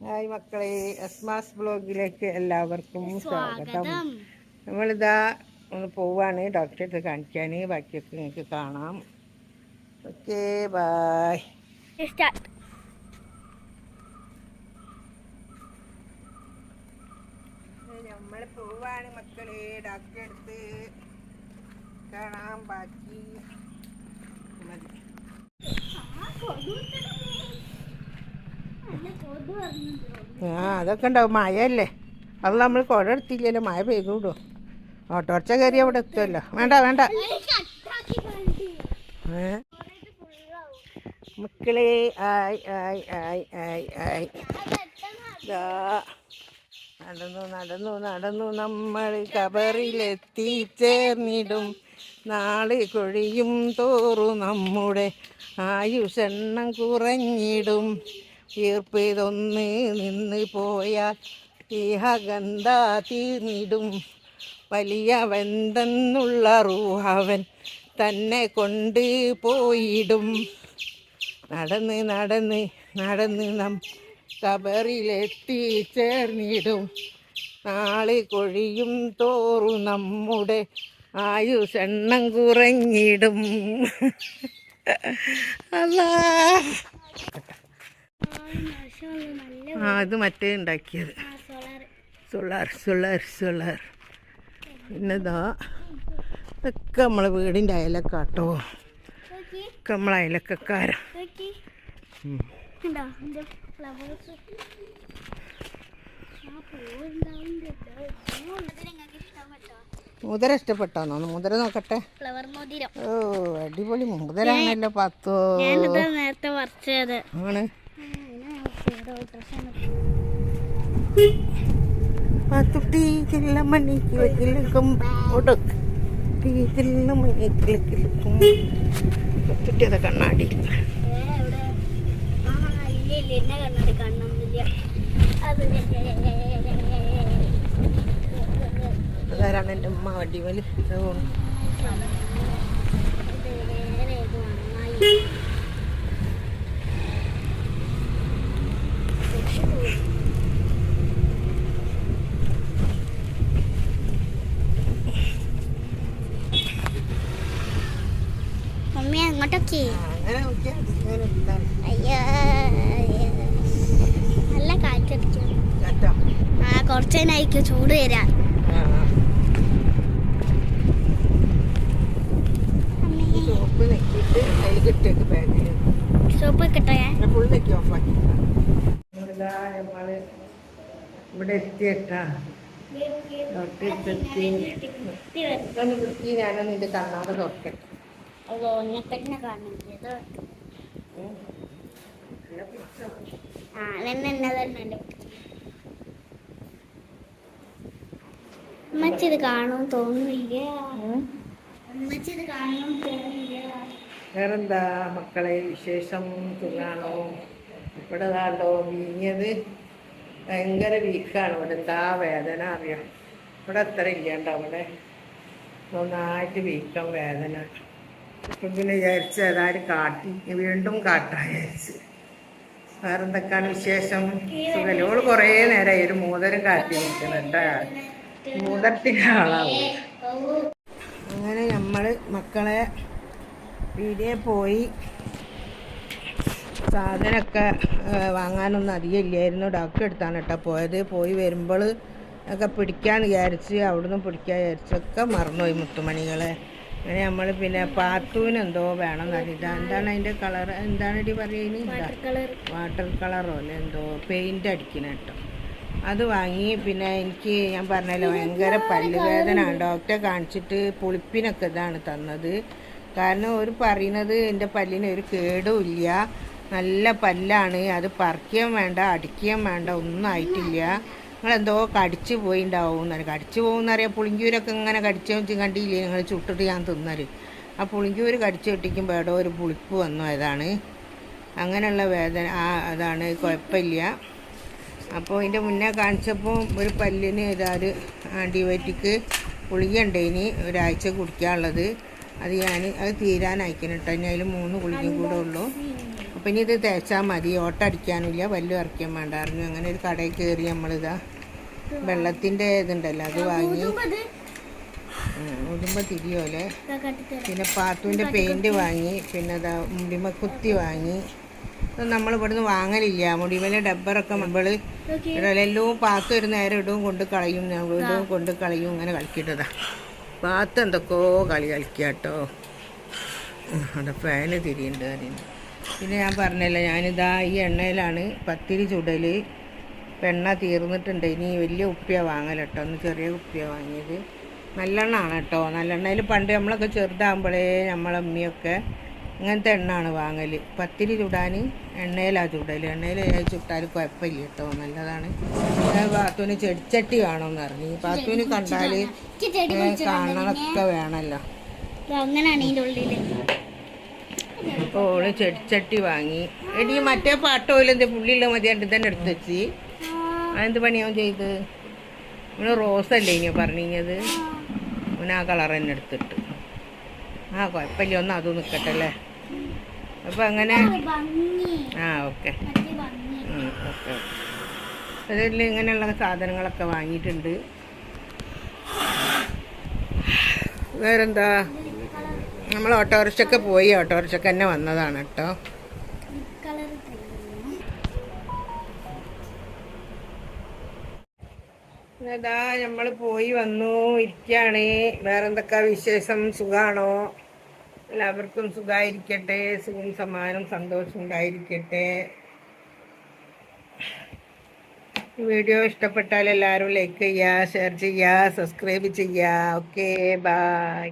Hi മക്കളെ, അസ്മാസ് ബ്ലോഗിലേക്ക് എല്ലാവർക്കും സ്വാഗതം. നമ്മളിതാ ഒന്ന് പോവാണ് ഡോക്ടറെ അടുത്ത് കാണിക്കാൻ. ബാക്കിയൊക്കെ നിങ്ങൾക്ക് കാണാം. Okay, bye. നമ്മൾ പോവാണ് മക്കളെ ഡോക്ടറെ അടുത്ത് കാണാം. ബാക്കി മതി. അതൊക്കെ ഉണ്ടാവും. മഴയല്ലേ, അത് നമ്മൾ കുട എടുത്തില്ലല്ലോ. മഴ പെയ്തൂടോ. ഓട്ടോറിച്ച കയറി അവിടെ എത്തുമല്ലോ. വേണ്ട മക്കളെ, ആയി ആയി ആയി ആയി ആയി നടന്നു നമ്മൾ കബറിലെത്തിച്ചേർന്നിടും. നാളെ കൊഴിയും തോറും നമ്മുടെ ആയുഷെണ്ണം കുറഞ്ഞിടും. ഈർപ്പിതൊന്ന് നിന്ന് പോയാൽ ഈഹഗന്ധ തീർന്നിടും. വലിയവന്തെന്നുള്ള റൂഹവൻ തന്നെ കൊണ്ട് പോയിടും. നടന്ന് നാം കബറിലെത്തിച്ചേർന്നിടും. നാളെ കൊഴിയും തോറും നമ്മുടെ ആയുഷെണ്ണം കുറഞ്ഞിടും. അല്ലാ, ഇത് മറ്റേ ഉണ്ടാക്കിയത് സോളാർ. പിന്നെതാ ഇതൊക്കെ നമ്മളെ വീടിൻ്റെ അയലക്കാട്ടോ. ഒക്കെ നമ്മളെ അയലക്കാരാ. മുതിര ഇഷ്ടപ്പെട്ടാന്നോ? മുതിര നോക്കട്ടെ. ഓ, അടിപൊളി മുതിരാണല്ലോ. പത്തോ നേരത്തെ പറിച്ചത് ആണ്. പത്തുട്ടി ചില്ല മണിക്ക് വെക്കിലും ഒടുക്ക് ചില്ല മണിക്കിലും പത്തുട്ടിയുടെ കണ്ണാടി. അതാരാണ് എൻ്റെ ഉമ്മ അടിപൊളി. മമ്മി അങ്ങോട്ടൊക്കെ നല്ല കാറ്റടിക്കും. കുറച്ചതിനായിരിക്കും ചൂട് വരാൻ. സോപ്പ് കിട്ടോ? ഇവിടെ എത്തിയേട്ടാ. ഞാനൊന്ന് ഇതിന്റെ കണ്ണാട് തുറക്കട്ടെ. ഉമ്മച്ചിത് കാണും തോന്നുന്നില്ല. വേറെന്താ മക്കളെ വിശേഷം? സുഖാണോ? ഇവിടെ താണ്ടോ വീങ്ങിയത് ഭയങ്കര വീക്കാണ്. ഇവിടെ എന്താ വേദന അറിയാം. ഇവിടെ അത്ര ഇല്ലാണ്ട് അവിടെ നന്നായിട്ട് വീക്കം വേദന. ഇപ്പം പിന്നെ വിചാരിച്ച് ഏതായാലും കാട്ടി വീണ്ടും കാട്ടാ വിചാരിച്ച്. വേറെന്തൊക്കെയാണ് വിശേഷം? സുഖല്ലേ? ഓള് കുറേ നേരമായി ഒരു മൂതരം കാട്ടി നിൽക്കുന്നുണ്ട്. മൂതരത്തിൻ്റെ ആളാവും. അങ്ങനെ നമ്മൾ മക്കളെ വീടിയെ പോയി സാധനമൊക്കെ വാങ്ങാനൊന്നും അധികം ഇല്ലായിരുന്നു. ഡോക്ടറെ അടുത്താണ് കേട്ടോ പോയത്. പോയി വരുമ്പോൾ ഒക്കെ പിടിക്കാമെന്ന് വിചാരിച്ച് അവിടുന്ന് പിടിക്കാൻ വിചാരിച്ചൊക്കെ മറന്നുപോയി മുത്തുമണികളെ. അങ്ങനെ നമ്മൾ പിന്നെ പാത്തൂന് എന്തോ വേണം എന്നറിയില്ല. എന്താണ് അതിൻ്റെ കളർ? എന്താണ് ഇടി പറയുന്നത്? വാട്ടർ കളറോ അല്ലെ എന്തോ പെയിൻ്റ് അടിക്കണം കേട്ടോ. അത് വാങ്ങി. പിന്നെ എനിക്ക് ഞാൻ പറഞ്ഞല്ലോ ഭയങ്കര പല്ലുവേദന. ഡോക്ടറെ കാണിച്ചിട്ട് പുളിപ്പിനൊക്കെ ഇതാണ് തന്നത്. കാരണം ഒരു പറയുന്നത് എൻ്റെ പല്ലിന് ഒരു കേടും ഇല്ല, നല്ല പല്ലാണ്, അത് പറിക്കുകയും വേണ്ട അടിക്കുകയും വേണ്ട, ഒന്നും ആയിട്ടില്ല. നിങ്ങളെന്തോ കടിച്ചു പോയിണ്ടാവും എന്നറിയാം. കടിച്ചു പോകുന്നറിയാം. പുളിങ്കൂരൊക്കെ ഇങ്ങനെ കടിച്ചു കണ്ടില്ലേ നിങ്ങൾ? ചുട്ടിട്ട് ഞാൻ തിന്നത്. ആ പുളിങ്കൂര് കടിച്ചു കിട്ടിക്കുമ്പോൾ എവിടെ ഒരു പുളിപ്പ് വന്നു. അതാണ് അങ്ങനെയുള്ള വേദന. അതാണ്, കുഴപ്പമില്ല. അപ്പോൾ ഇതിൻ്റെ മുന്നേ കാണിച്ചപ്പോൾ ഒരു പല്ലിന് ഏതായാലും ആൻറ്റിബയോട്ടിക് ഗുളിക ഉണ്ടേനി ഒരാഴ്ച കുടിക്കാനുള്ളത്. അത് തീരാനയക്കണം കേട്ടോ. ഇനി അതിൽ 3 ഗുളികയും കൂടെ ഉള്ളൂ. അപ്പം ഇനി ഇത് തേച്ചാൽ മതി, ഓട്ടടിക്കാനില്ല, പല്ല് ഇറക്കാൻ വേണ്ടായിരുന്നു. അങ്ങനെ ഒരു കടയിൽ കയറി നമ്മളിതാ വെള്ളത്തിൻ്റെ ഇതുണ്ടല്ലോ അത് വാങ്ങി, ഉടുമ്പ തിരിയോലെ. പിന്നെ പാത്തുവിൻ്റെ പെയിൻറ്റ് വാങ്ങി, പിന്നെ അതാ മുടിമ കുത്തി വാങ്ങി. അത് നമ്മൾ ഇവിടുന്ന് വാങ്ങലില്ല. മുടിമേലെ ഡബ്ബറൊക്കെ നമ്മൾ എല്ലാം പാത്ത് ഒരു നേരം ഇടവും കൊണ്ട് കളയും, ഇടവും കൊണ്ട് കളയും, ഇങ്ങനെ കളിക്കിട്ടതാ. പാത്ത് എന്തൊക്കെയോ കളി കളിക്കുക കേട്ടോ. അവിടെ ഫാന് തിരിയുണ്ട് അതിന്. പിന്നെ ഞാൻ പറഞ്ഞല്ലോ, ഞാനിതാ ഈ എണ്ണയിലാണ് പത്തിരി ചുടൽ. എണ്ണ തീർന്നിട്ടുണ്ട്. ഇനി വലിയ കുപ്പിയാണ് വാങ്ങൽ കേട്ടോ, ഒന്ന് ചെറിയ കുപ്പിയാണ് വാങ്ങിയത്. നല്ലെണ്ണമാണ് കേട്ടോ. നല്ലെണ്ണയിൽ പണ്ട് നമ്മളൊക്കെ ചെറുതാകുമ്പോഴേ നമ്മളമ്മയൊക്കെ ഇങ്ങനത്തെ എണ്ണയാണ് വാങ്ങൽ. പത്തിരി ചുടാൻ എണ്ണയിലാണ് ചുടൽ. എണ്ണയിൽ ചുട്ടാൽ കുഴപ്പമില്ല കേട്ടോ, നല്ലതാണ്. പാത്തുവിന് ചെടിച്ചട്ടി വേണമെന്ന് പറഞ്ഞു. പാത്തുവിന് കണ്ടാൽ കാണണമൊക്കെ വേണമല്ലോ. അപ്പോൾ ഓള് ചെടിച്ചട്ടി വാങ്ങി. എടി മറ്റേ പാട്ടോയിൽ എന്ത് പുള്ളിയുള്ള മതിയാണ്ട് തന്നെ എടുത്ത് വെച്ച്. അതെന്ത് പണിയാവും ചെയ്ത്? ഇവന് റോസല്ലേ ഇനിയോ പറഞ്ഞത്? അവന് ആ കളർ തന്നെ എടുത്തിട്ട്. കുഴപ്പമില്ല, ഒന്ന് അതും നിൽക്കട്ടെ അല്ലേ. അപ്പം അങ്ങനെ ഓക്കെ ഓക്കെ. അതിൽ ഇങ്ങനെയുള്ള സാധനങ്ങളൊക്കെ വാങ്ങിയിട്ടുണ്ട്. വേറെന്താ, നമ്മൾ ഓട്ടോറിക്ഷയ്ക്ക് പോയി, ഓട്ടോറിക്ഷയ്ക്ക് തന്നെ വന്നതാണ് കേട്ടോ. അതാ നമ്മൾ പോയി വന്നു, ഇരിക്കുകയാണ്. വേറെന്തൊക്കെ വിശേഷം? സുഖമാണോ? എല്ലാവർക്കും സുഖമായിരിക്കട്ടെ, സുഖം സമാനം സന്തോഷം ഉണ്ടായിരിക്കട്ടെ. വീഡിയോ ഇഷ്ടപ്പെട്ടാൽ എല്ലാവരും ലൈക്ക് ചെയ്യുക, ഷെയർ ചെയ്യുക, സബ്സ്ക്രൈബ് ചെയ്യുക. Okay, by.